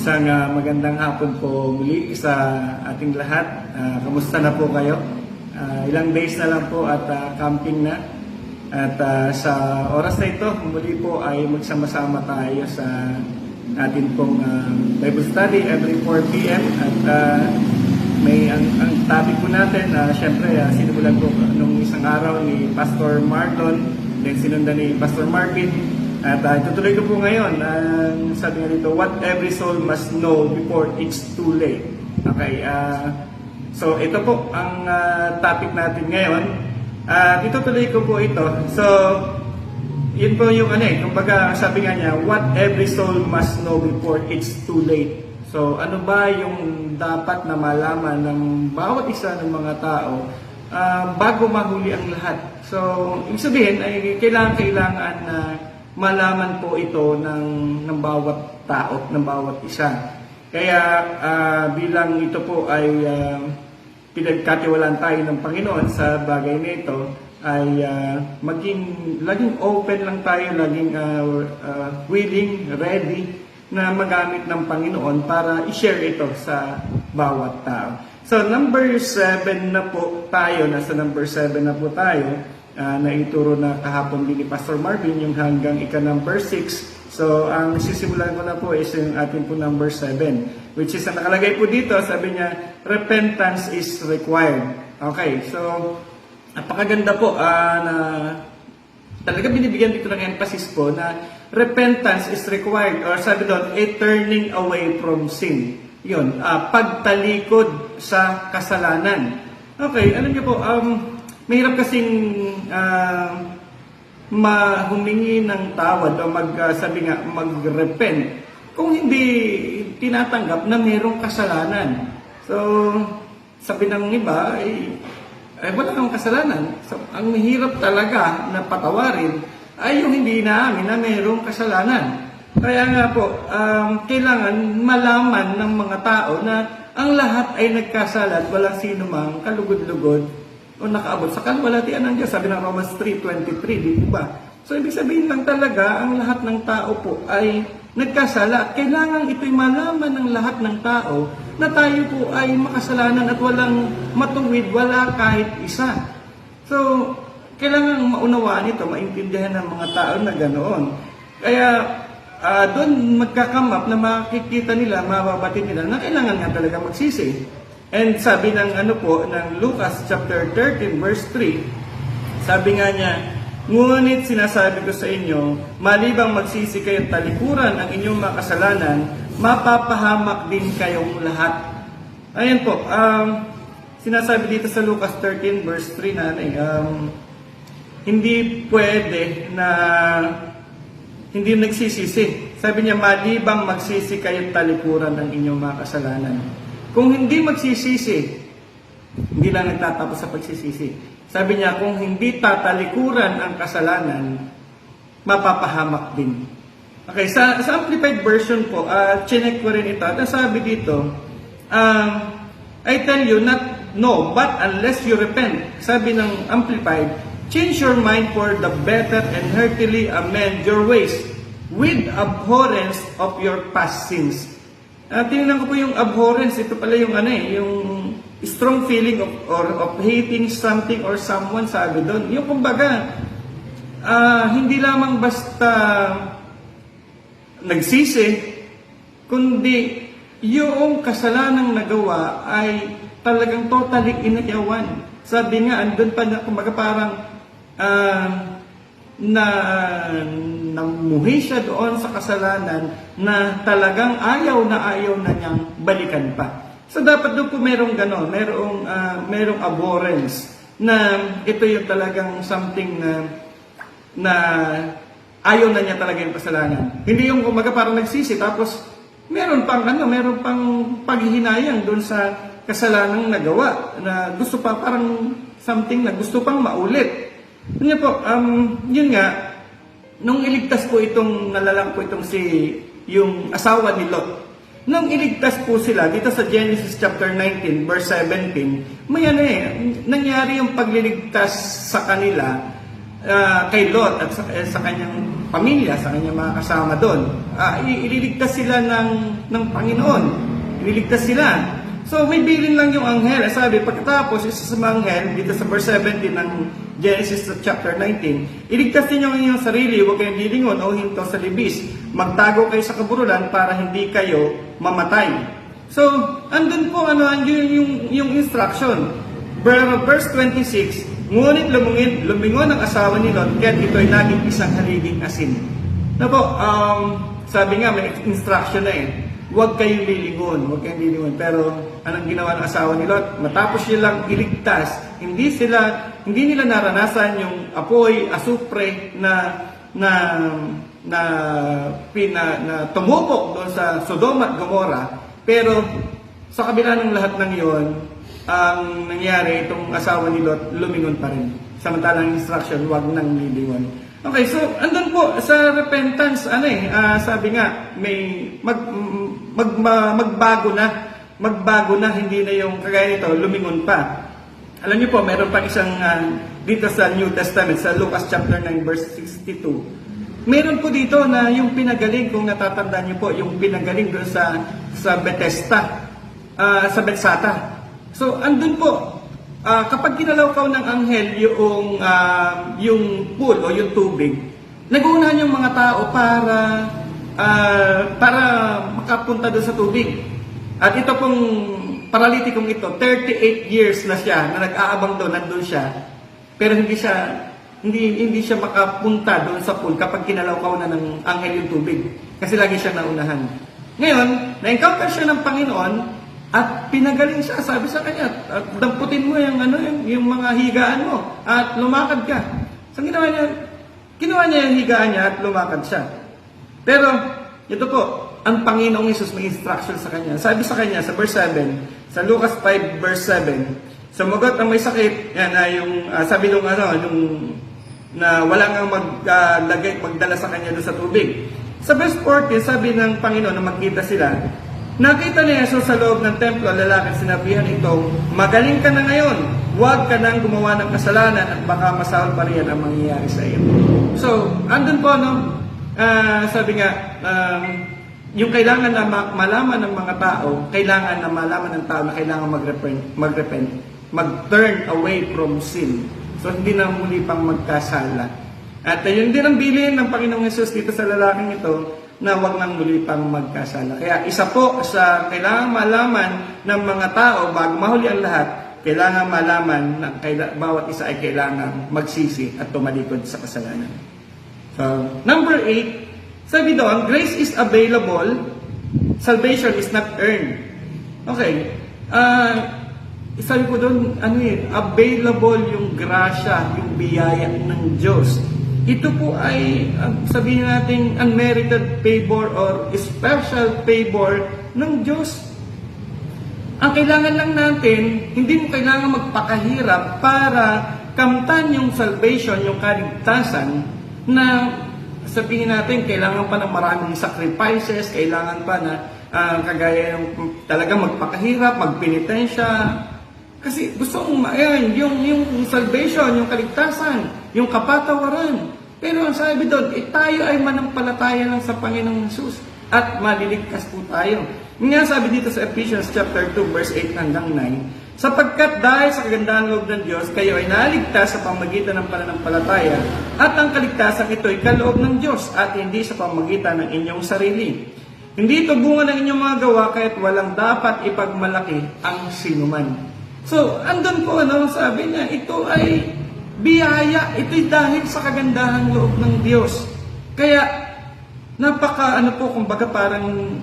Isang magandang hapon po muli sa ating lahat. Kamusta na po kayo? Ilang days na lang po at camping na. At sa oras na ito, muli po ay magsama-sama tayo sa atin pong Bible study every 4 p.m. At ang topic po natin, syempre sinimulan po nung isang araw ni Pastor Marlon, then sinundan ni Pastor Marvin. At itutuloy ko po ngayon, sabi nga dito, what every soul must know before it's too late. Okay, so ito po ang topic natin ngayon. Itutuloy ko po ito. So, yun po yung kumbaga sabi nga niya, what every soul must know before it's too late. So, ano ba yung dapat na malaman ng bawat isa ng mga tao bago mahuli ang lahat. So, ibig sabihin ay kailangan na malaman po ito ng bawat tao, ng bawat isa. Kaya bilang ito po ay pinagkatiwalaan tayo ng Panginoon sa bagay na ito, ay laging open lang tayo, laging willing, ready na magamit ng Panginoon para i-share ito sa bawat tao. So number 7 na po tayo, nasa number 7 na po tayo. Na ituro na kahapon din ni Pastor Marvin yung hanggang number 6. So ang sisimulan ko na po is yung ating po number 7, which is ang nakalagay po dito, sabi niya, repentance is required. Okay, so napakaganda po na talaga binibigyan dito ng emphasis po na repentance is required, or sabi doon, a turning away from sin. Yun, pagtalikod sa kasalanan. Okay, alam niyo po, mahirap kasing humingi ng tawad o mag-repent kung hindi tinatanggap na mayroong kasalanan. So, sabi ng iba, wala kang kasalanan. So, ang mahirap talaga na patawarin ay yung hindi naamin na mayroong kasalanan. Kaya nga po, kailangan malaman ng mga tao na ang lahat ay nagkasala at walang sino mang kalugod-lugod o nakaabot sa kalwalatian ng Diyos. Sabi ng Romans 3:23, di ba? So, ibig sabihin lang talaga, ang lahat ng tao po ay nagkasala. Kailangan ito'y malaman ng lahat ng tao na tayo po ay makasalanan at walang matuwid, wala kahit isa. So, kailangan maunawaan ito, maintindihan ng mga tao na ganoon. Kaya, doon magkakamap na makikita nila, mababatid nila na kailangan nga talaga magsisi. And sabi ng ng Lucas chapter 13 verse 3, sabi nga niya, ngunit sinasabi ko sa inyo, malibang magsisi kayo at talikuran ang inyong mga kasalanan, mapapahamak din kayong lahat. Ayan po, sinasabi dito sa Lucas 13 verse 3 na hindi pwede na hindi nagsisisi. Sabi niya, malibang magsisi kayo at talikuran ang inyong mga kasalanan. Kung hindi magsisisi, hindi lang nagtatapos sa pagsisisi. Sabi niya, kung hindi tatalikuran ang kasalanan, mapapahamak din. Okay, sa Amplified Version po, chinek ko rin ito. At sabi dito, I tell you, but unless you repent. Sabi ng Amplified, change your mind for the better and heartily amend your ways with abhorrence of your past sins. Tingnan ko po yung abhorrence, ito pala yung yung strong feeling of hating something or someone, sabi doon. Yung kumbaga, hindi lamang basta nagsisi, kundi yung kasalanang nagawa ay talagang totally inayawan. Sabi nga, andun pa na, kumbaga parang namuhi siya doon sa kasalanan na talagang ayaw na niyang balikan pa. So dapat doon po merong gano'n, merong abhorrence na ito yung talagang something na ayaw na niya talaga yung kasalanan. Hindi yung kumaga parang nagsisi tapos meron pang paghihinayang doon sa kasalanang nagawa na gusto pa parang something na gusto pang maulit. Yun po, yun nga, nung iligtas po nalalang po yung asawa ni Lot. Nung iligtas po sila, dito sa Genesis chapter 19, verse 17, may nangyari yung pagliligtas sa kanila kay Lot at sa kanyang pamilya, sa kanyang mga kasama doon. Ililigtas sila ng Panginoon. Ililigtas sila. So may bilin lang yung anghel. Sabi, pagkatapos, isa sa mga anghel, dito sa verse 17 ng Genesis chapter 19, iligtas ninyo ang inyong sarili, huwag kayong lilingon o hinto sa libis. Magtago kayo sa kaburulan para hindi kayo mamatay. So, andun po yung instruction. Verse 26, ngunit lumingon ang asawa ni Lot, kaya't ito'y naging isang haliging asin. Na po, sabi nga, may instruction na huwag kayong lilingon, huwag kayong lilingon. Pero, anong ginawa ng asawa ni Lot? Matapos silang iligtas, hindi nila naranasan yung apoy, asupre na tumupok doon sa Sodoma at Gomora. Pero, sa kabila ng lahat ng iyon, ang nangyari, itong asawa ni Lot, lumingon pa rin. Samantalang instruction, huwag nang lilingon. Okay, so andun po sa repentance, sabi nga, may magbago na, hindi na yung kagaya nito, lumingon pa. Alam niyo po, meron pang isang dito sa New Testament, sa Lucas chapter 9 verse 62. Meron po dito na yung pinagaling, kung natatandaan niyo po, yung pinagaling doon sa Bethesda, sa Bethsata. So, andun po, kapag kinalawkaw ng anghel yung pool o yung tubig, nag-uunahan yung mga tao para makapunta doon sa tubig. At ito pong paralitikong ito, 38 years na siya na nag-aabang doon, nandun siya. Pero hindi siya makapunta doon sa pool kapag kinalawkaw na ng anghel yung tubig. Kasi lagi siya naunahan. Ngayon, na-encounter siya ng Panginoon, at pinagaling siya, sabi sa kanya, at damputin mo yung mga higaan mo at lumakad ka. So ginawa niya yung higaan niya at lumakad siya. Pero ito po, ang Panginoong Hesus may instruction sa kanya. Sabi sa kanya sa verse 7, sa Lucas 5 verse 7, sumagot ang may sakit, yan yung sabi nung na wala nang magdala sa kanya doon sa tubig. Sa verse 14, sabi ng Panginoon na magkita sila. Nakita ni Jesus sa loob ng templo ang lalaki, sinabihan ito, magaling ka na ngayon, huwag ka nang gumawa ng kasalanan at baka masahol pa riyan ang mangyayari sa iyo. So, andun po, sabi nga, yung kailangan na malaman ng mga tao, kailangan na malaman ng tao na kailangan mag-repent, mag-turn away from sin. So, hindi na muli pang magkasala. At yun din ang bilin ng Panginoong Jesus dito sa lalaking ito, na huwag nang muli pang magkasala. Kaya isa po sa kailangan malaman ng mga tao bago mahuli ang lahat, kailangan malaman na bawat isa ay kailangan magsisi at tumalikod sa kasalanan. So, number 8, sabi doon, grace is available, salvation is not earned. Okay. Sabi po doon, available yung grasya, yung biyaya ng Diyos. Ito po ay, sabihin natin, unmerited favor or special favor ng Diyos. Ang kailangan lang natin, hindi mo kailangan magpakahirap para kamtan yung salvation, yung kaligtasan, na sabihin natin, kailangan pa ng maraming sacrifices, kailangan pa na kagaya yung talaga magpakahirap, magpenitensya. Kasi gusto mong yung salvation, yung kaligtasan, yung kapatawaran. Pero ang sabi doon, tayo ay manampalataya lang sa Panginoong Jesus at maliligtas po tayo. Nga sabi dito sa Ephesians chapter 2 verse 8 hanggang 9, sapagkat dahil sa kagandahan loob ng Diyos, kayo ay naligtas sa pamamagitan ng pananampalataya at ang kaligtasan ito ay kaloob ng Diyos at hindi sa pamamagitan ng inyong sarili. Hindi ito bunga ng inyong mga gawa kaya't walang dapat ipagmalaki ang sinuman. So, andun po, sabi niya, ito ay biyaya, ito'y dahil sa kagandahang loob ng Diyos. Kaya, kumbaga parang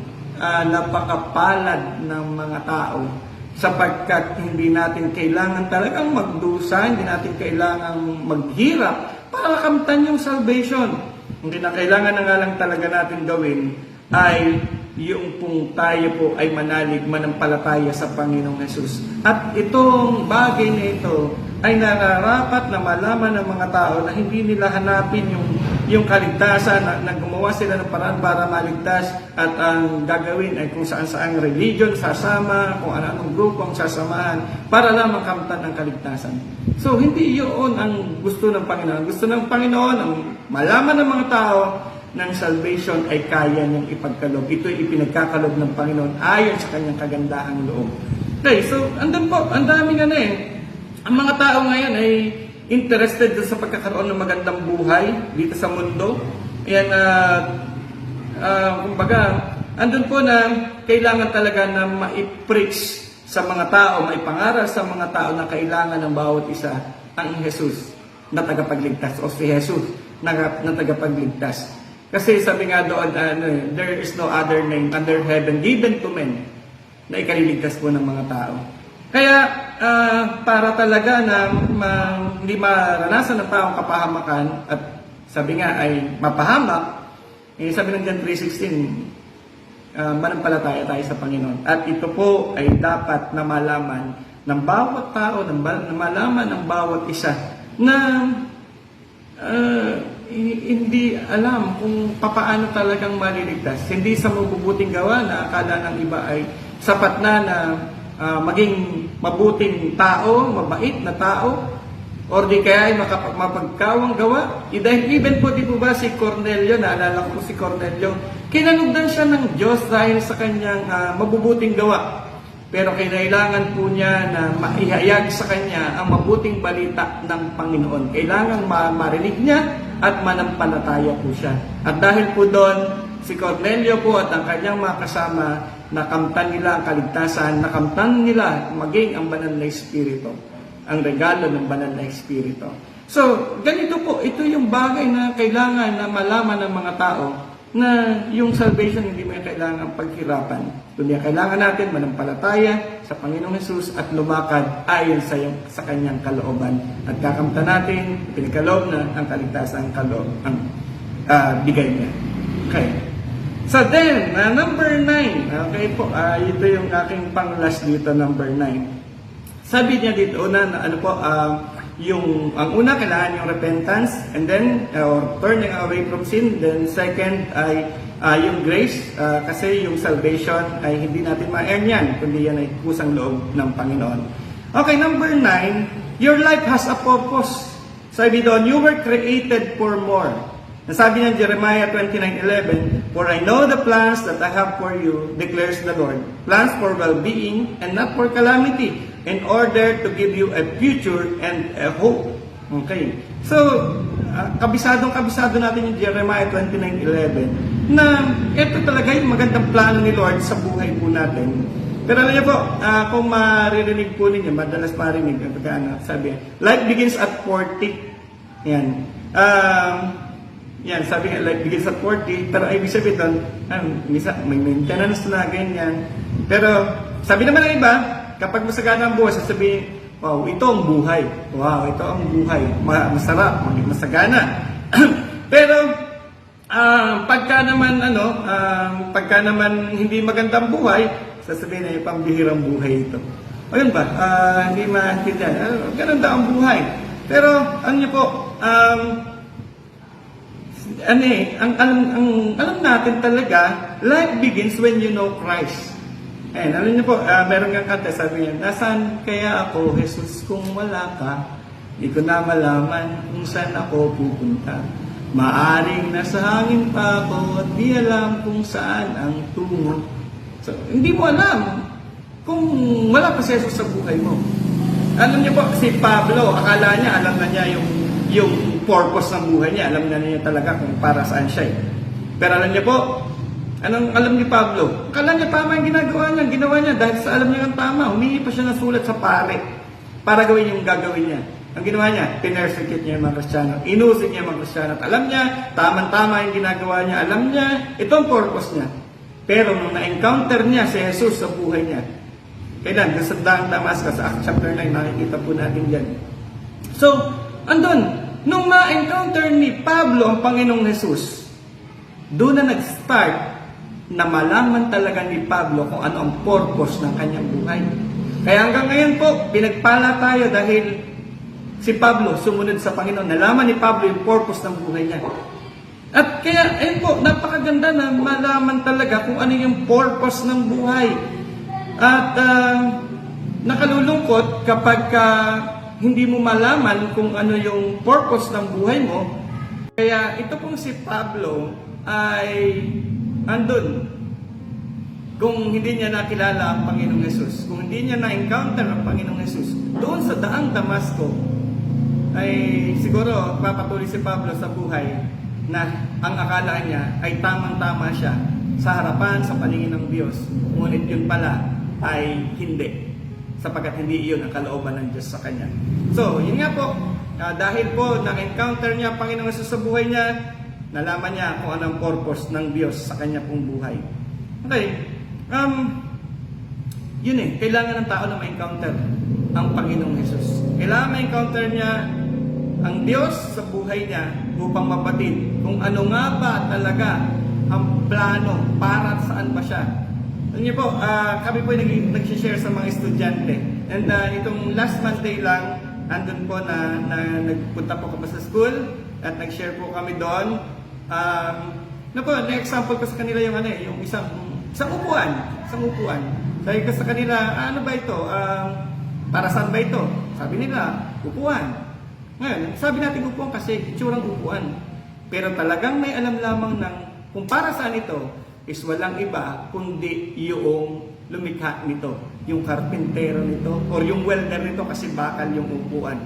napakapalad ng mga tao sapagkat hindi natin kailangan talagang magdusa, hindi natin kailangan maghirap para makamtan yung salvation. Hindi na kailangan na nga lang talaga natin gawin ay yung kung tayo po ay manalig manampalataya sa Panginoong Jesus. At itong bagay na ito ay nararapat na malaman ng mga tao na hindi nila hanapin yung kaligtasan, na gumawa sila ng paraan para maligtas, at ang gagawin ay kung saan-saang religion sasama, kung ano-anong grupo ang sasamahan para lamang kamtan ang kaligtasan. So hindi yun ang gusto ng Panginoon. Gusto ng Panginoon ang malaman ng mga tao ng salvation ay kaya niyang ipagkaloob. Ito ay ipinagkakaloob ng Panginoon ayon sa kanyang kagandahang loob. Okay, so andun po, ang daming ang mga tao ngayon ay interested sa pagkakaroon ng magandang buhay dito sa mundo. Ayan, kumbaga, andun po na kailangan talaga na ma-preach sa mga tao, maipangaral sa mga tao na kailangan ng bawat isa ang Jesus na tagapagligtas o si Jesus na tagapagligtas. Kasi sabi nga doon, there is no other name under heaven given to men na ikaliligtas po ng mga tao. Kaya para talaga na hindi maranasan ng taong kapahamakan at sabi nga ay mapahamak, sabi ng John 3:16, manampalataya tayo sa Panginoon. At ito po ay dapat na malaman ng bawat tao, na malaman ng bawat isa na hindi alam kung papaano talagang maliligtas. Hindi sa mabubuting gawa na akala ng iba ay sapat na maging mabuting tao, mabait na tao, or di kaya ay mapagkawang gawa. Dahil even po, di po ba si Cornelio, naalala ko si Cornelio, kinalugdan siya ng Diyos dahil sa kanyang mabubuting gawa. Pero kailangan po niya na maihayag sa kanya ang mabuting balita ng Panginoon. Kailangan marinig niya at manampalataya po siya. At dahil po doon, si Cornelio po at ang kanyang mga kasama, nakamtan nila ang kaligtasan, nakamtan nila maging ang banal na Espiritu, ang regalo ng banal na Espiritu. So, ganito po, ito yung bagay na kailangan na malaman ng mga tao na yung salvation hindi mo kailangan paghirapan. Kundi kailangan natin manampalataya sa Panginoong Jesus at lumakad ayon sa kanyang kalooban. At kakamtan natin, pinikaloob na ang kaligtasan kaloob ang bigay niya. Okay. So then, number 9. Okay po, ito yung aking pang-last dito, number 9. Sabi niya dito, una, ang una, kailangan yung repentance, and then, or turning away from sin. Then, second ay yung grace, kasi yung salvation ay hindi natin ma-earn yan, kundi yan ay kusang loob ng Panginoon. Okay, number 9, your life has a purpose. Sabi doon, you were created for more. Nasabi niya Jeremiah 29:11, for I know the plans that I have for you, declares the Lord, plans for well-being and not for calamity, in order to give you a future and a hope. Okay. So, kabisado natin yung Jeremiah 29:11 na ito talaga yung magandang plano ni Lord sa buhay po natin. Pero alam niyo po, kung maririnig po ninyo, madalas marinig, sabi, life begins at 40. Yan. Yan, sabi nga, life begins at 40, pero ibig sabihin doon, may maintenance na, ganyan. Pero, sabi naman ng iba, kapag masagana ang buhay, sasabihin, wow, ito ang buhay. Wow, ito ang buhay. Masarap, masagana. Pero, pagka naman hindi magandang buhay, sasabihin na pambihirang buhay ito. O yun ba, hindi maintindihan. Ganun daw ang buhay. Pero, ano niyo po, alam natin talaga, life begins when you know Christ. Alam niyo po, meron nga kanta, sabi niya, nasaan kaya ako, Jesus, kung wala ka? Di ko na malaman kung saan ako pupunta. Maaring nasa hangin pa ako at di alam kung saan ang tungo. So, hindi mo alam kung wala pa si Jesus sa buhay mo. Alam niyo po, si Pablo, akala niya, alam na niya yung purpose ng buhay niya. Alam na niya talaga kung para saan siya. Pero alam niyo po, anong alam ni Pablo? Akala niya tama yung ginawa niya dahil sa alam niya ng tama. Humingi pa siya ng sulat sa pare para gawin yung gagawin niya. Ang ginawa niya, pinersecute niya yung mga Kristiyano. Inusig niya yung mga Kristiyano. At alam niya, tama yung ginagawa niya. Alam niya, ito ang purpose niya. Pero nung na-encounter niya si Jesus sa buhay niya, kailan? Sa daang Damascus, sa Acts chapter 9, nakikita po natin yan. So, andun, nung ma-encounter ni Pablo ang Panginoong Jesus, doon na nag-start na malaman talaga ni Pablo kung ano ang purpose ng kanyang buhay. Kaya hanggang ngayon po, pinagpala tayo dahil si Pablo sumunod sa Panginoon. Nalaman ni Pablo yung purpose ng buhay niya. At kaya, ayun po, napakaganda na malaman talaga kung ano yung purpose ng buhay. At nakalulungkot kapag hindi mo malaman kung ano yung purpose ng buhay mo. Kaya ito pong si Pablo ay andun. Kung hindi niya nakilala ang Panginoong Hesus, kung hindi niya na-encounter ang Panginoong Hesus, doon sa daang Damasco, ay siguro papatuloy si Pablo sa buhay na ang akala niya ay tamang-tama siya sa harapan, sa paningin ng Diyos. Ngunit yun pala ay hindi, sapagkat hindi iyon ang kalooban ng Diyos sa kanya. So, yun nga po, dahil po na-encounter niya ang Panginoong Hesus sa buhay niya, nalaman niya kung anong purpose ng Diyos sa kanya pong buhay. Okay, yun kailangan ng tao na ma-encounter ang Panginoong Hesus. Kailangan ma-encounter niya ang Diyos sa buhay niya upang mapatid kung ano nga ba talaga ang plano, para saan ba siya. Alam niyo po, kami po nag-share sa mga estudyante. And itong last Monday lang, andun po na nagpunta po kami sa school at nag-share po kami doon. Na-example ko sa kanila yung isang upuan. Sabi ko sa kanila, ano ba ito? Para saan ba ito? Sabi nila, upuan. Ngayon, sabi natin upuan kasi itsurang upuan. Pero talagang may alam lamang ng kung para saan ito is walang iba kundi yung lumikha nito, yung karpintero nito or yung welder nito kasi bakal yung upuan.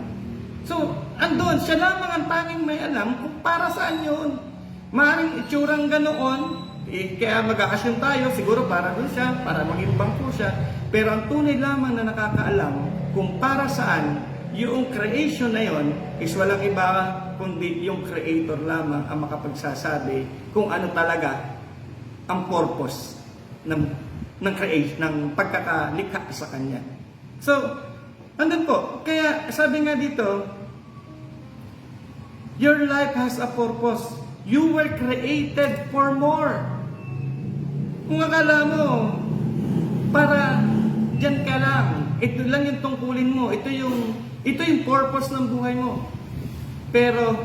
So, andun, siya lamang ang tanging may alam kung para saan yun. Maaaring itsurang ganoon, kaya mag-aasyon tayo, siguro para doon siya, para maging bangko siya. Pero ang tunay lamang na nakakaalam kung para saan yung creation na yon is walang iba kundi yung creator lamang ang makapagsasabi kung ano talaga ang purpose ng creation, ng pagkakalikha sa kanya. So, andun po. Kaya sabi nga dito, your life has a purpose. You were created for more. Kung akala mo, para dyan ka lang, ito lang yung tungkulin mo, ito yung purpose ng buhay mo. Pero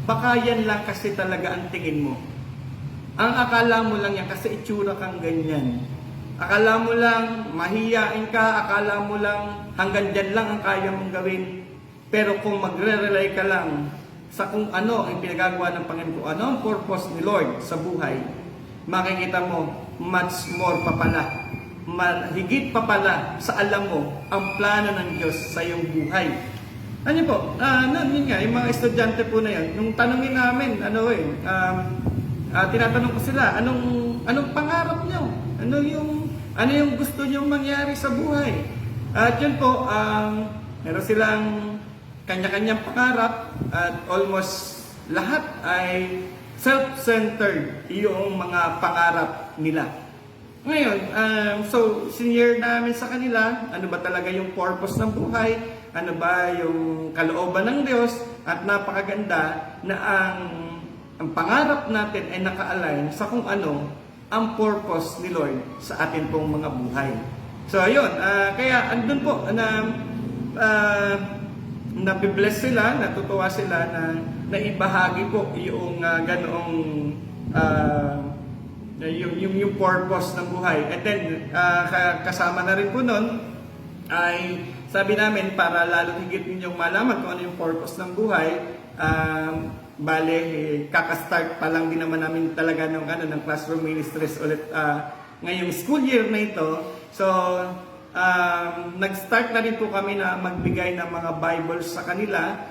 baka yan lang kasi talaga ang tingin mo. Ang akala mo lang yan kasi itsura kang ganyan. Akala mo lang mahiyain ka, akala mo lang hanggang dyan lang ang kaya mong gawin. Pero kung magre-rely ka lang sa kung ano ang pinagagawa ng Panginoon, kung ano ang purpose ni Lord sa buhay, makikita mo much more pa pala, higit pa pala sa alam mo ang plano ng Diyos sa iyong buhay. Ano po, yun nga, yung mga estudyante po na yan, nung tanongin namin, tinatanong ko sila, anong pangarap nyo? Ano yung gusto nyo mangyari sa buhay? At yun po, meron silang kanya-kanyang pangarap at almost lahat ay self-centered yung mga pangarap nila. Ngayon, so sinare namin sa kanila, ano ba talaga yung purpose ng buhay, ano ba yung kalooban ng Diyos, at napakaganda na ang pangarap natin ay naka-align sa kung ano ang purpose ni Lord sa atin pong mga buhay. So ayun, kaya andun po na nabibless sila, natutuwa sila na naibahagi po yung ganoong yung purpose ng buhay. And then kasama na rin po nun ay sabi namin para lalo higit ninyong malaman kung ano yung purpose ng buhay, kakastart pa lang din naman namin talaga ng classroom ministries ulit ngayong school year na ito. So nag-start na rin po kami na magbigay ng mga Bibles sa kanila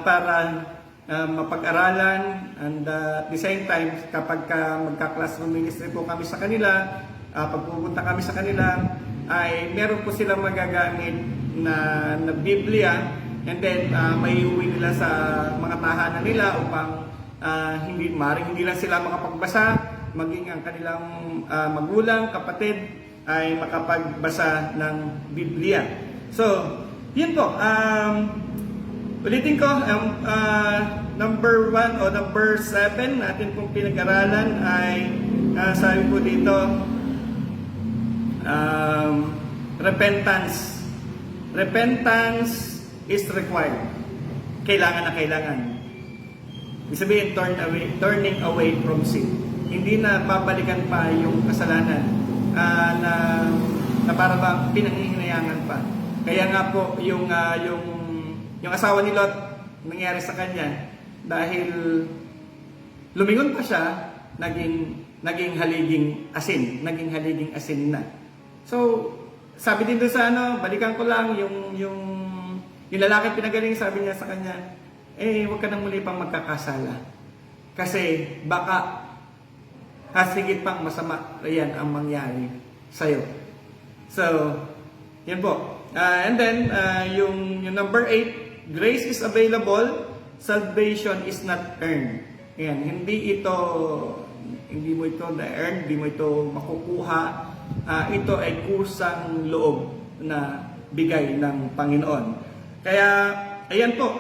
para mapag-aralan, and at the same time kapag magka-classroom ministry po kami sa kanila, pag pupunta kami sa kanila ay meron po silang magagamit na Biblia, and then may uwi nila sa mga tahanan nila upang hindi lang sila makapagbasa, maging ang kanilang magulang, kapatid ay makapagbasa ng Biblia. So, yun po. Ulitin ko, number 1 o number 7 natin pong pinag-aralan ay sabi po dito, repentance. Repentance is required. Kailangan na kailangan. Ibig sabihin, turning away from sin. Hindi na babalikan pa yung kasalanan na para bang pinanghihinayangan pa. Kaya nga po yung asawa ni Lot, nangyari sa kanya dahil lumingon pa siya, naging haliging asin na. So, sabi din doon sa balikan ko lang yung lalaki pinagaling, sabi niya sa kanya, huwag ka nang muli pang magkakasala. Kasi baka hasigit pang masama yan ang mangyari sa'yo. So, yan po. And then, yung number 8, grace is available, salvation is not earned. Ayan, hindi mo ito na-earn, hindi mo ito makukuha. Ito ay kusang loob na bigay ng Panginoon. Kaya, ayan po,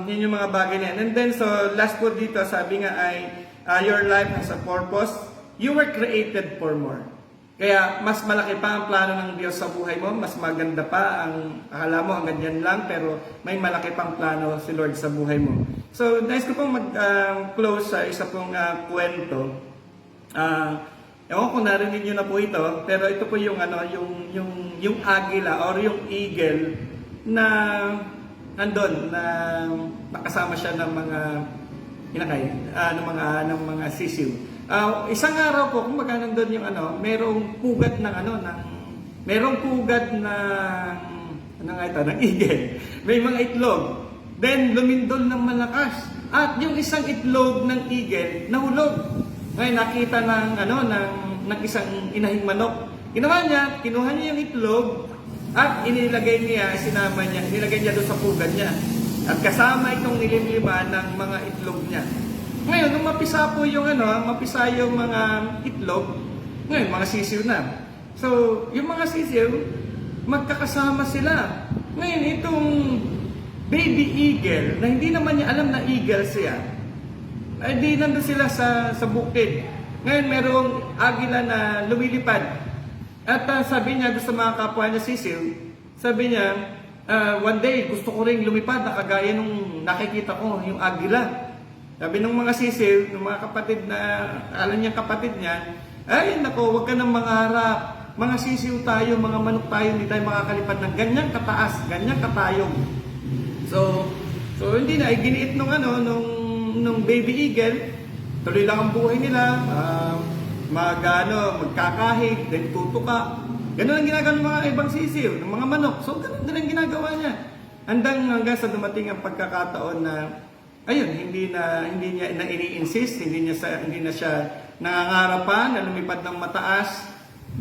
yun yung mga bagay na yan. And then, so last po dito, sabi nga ay, your life has a purpose. You were created for more. Kaya, mas malaki pa ang plano ng Diyos sa buhay mo. Mas maganda pa ang akala mo hanggang dyan lang, pero may malaki pang plano si Lord sa buhay mo. So, nais ko pong mag-close sa isa pong kwento. Ewan ko narinig nyo na po ito, pero ito po yung agila or yung eagle na nandun, na nakasama siya ng mga inakay, ng mga sisiw. Isang araw po, kung baga nandun yung merong pugat ng eagle. May mga itlog. Then, lumindol ng malakas. At yung isang itlog ng eagle, nahulog. Ngayon, nakita ng isang inahing manok. Ginawa niya, kinuha niya yung itlog, at inilagay niya doon sa pugad niya. At kasama itong nilimliman ng mga itlog niya. Ngayon, nung mapisa po yung mga itlog, ngayon, mga sisiw na. So, yung mga sisiw, magkakasama sila. Ngayon, itong baby eagle, na hindi naman niya alam na eagle siya, ay di nandun sila sa bukid. Ngayon, merong agila na lumilipad. At sabi niya doon sa mga kapwa niya sisiw, sabi niya, one day, gusto ko rin lumipad na kagaya nung nakikita ko, yung agila. Sabi ng mga sisiw, ng mga kapatid na, alam niya kapatid niya, ay nako, huwag ka nang mangarap. Mga sisiw tayo, mga manok tayo, hindi tayo makakalipad ng ganyang kataas, ganyang katayog. So hindi na, giniit nung baby eagle, tuloy lang ang buhay nila, magkakahig, then tutuka. Ganun ang ginagawa ng mga ibang sisiw, ng mga manok. So ganun din ang ginagawa niya. Hanggang sa dumating ang pagkakataon na ayun, hindi niya na ini-insist, hindi na siya nangangarap pa na lumipad ng mataas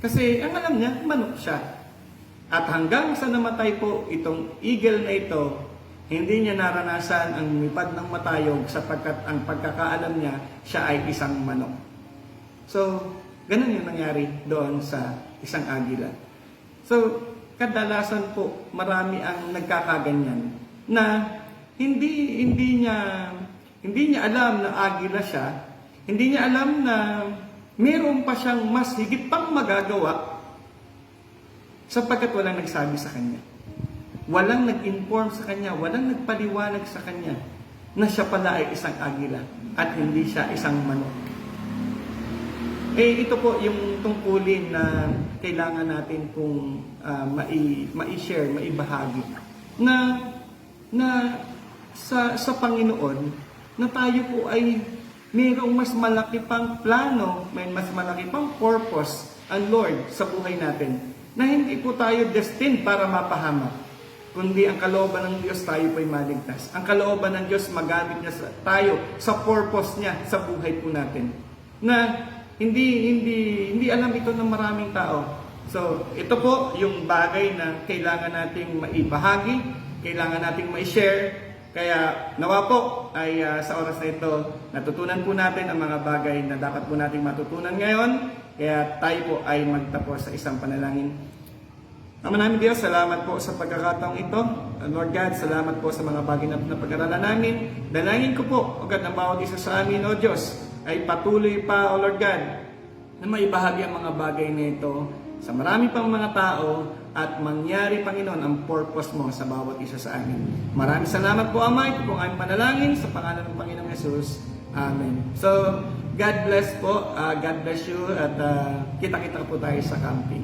kasi ang alam niya, manok siya. At hanggang sa namatay po itong eagle na ito, hindi niya naranasan ang lumipad ng matayog sapagkat ang pagkakaalam niya, siya ay isang manok. So, ganun yung nangyari doon sa isang agila. So, kadalasan po, marami ang nagkakaganyan na hindi niya alam na agila siya, hindi niya alam na meron pa siyang mas higit pang magagawa sapagkat walang nagsabi sa kanya. Walang nag-inform sa kanya, walang nagpaliwanag sa kanya na siya pala ay isang agila at hindi siya isang manok. Ito po yung tungkulin na kailangan natin pong mai-share, maibahagi na sa Panginoon na tayo po ay mayroong mas malaki pang plano, may mas malaki pang purpose ang Lord sa buhay natin na hindi po tayo destined para mapahamak, kundi ang kalooban ng Diyos tayo po ay maligtas. Ang kalooban ng Diyos magamit niya tayo sa purpose niya sa buhay po natin na hindi alam ito ng maraming tao. So, ito po yung bagay na kailangan nating maibahagi, kailangan nating ma-share. Kaya nawa po ay sa oras na ito, natutunan po natin ang mga bagay na dapat po nating matutunan ngayon. Kaya tayo po ay magtapos sa isang panalangin. Ama namin Diyos, salamat po sa pagkakataong ito. Lord God, salamat po sa mga bagay na pag-aralan namin. Dalangin ko po, o God, ang bawat isa sa amin, O Diyos, ay patuloy pa, O Lord God, na maibahagi ang mga bagay na ito sa marami pang mga tao at mangyari, Panginoon, ang purpose mo sa bawat isa sa amin. Maraming salamat po, Ama. Ito po ang aming panalangin sa pangalan ng Panginoong Yesus. Amen. So, God bless po. God bless you at kita-kita po tayo sa camping.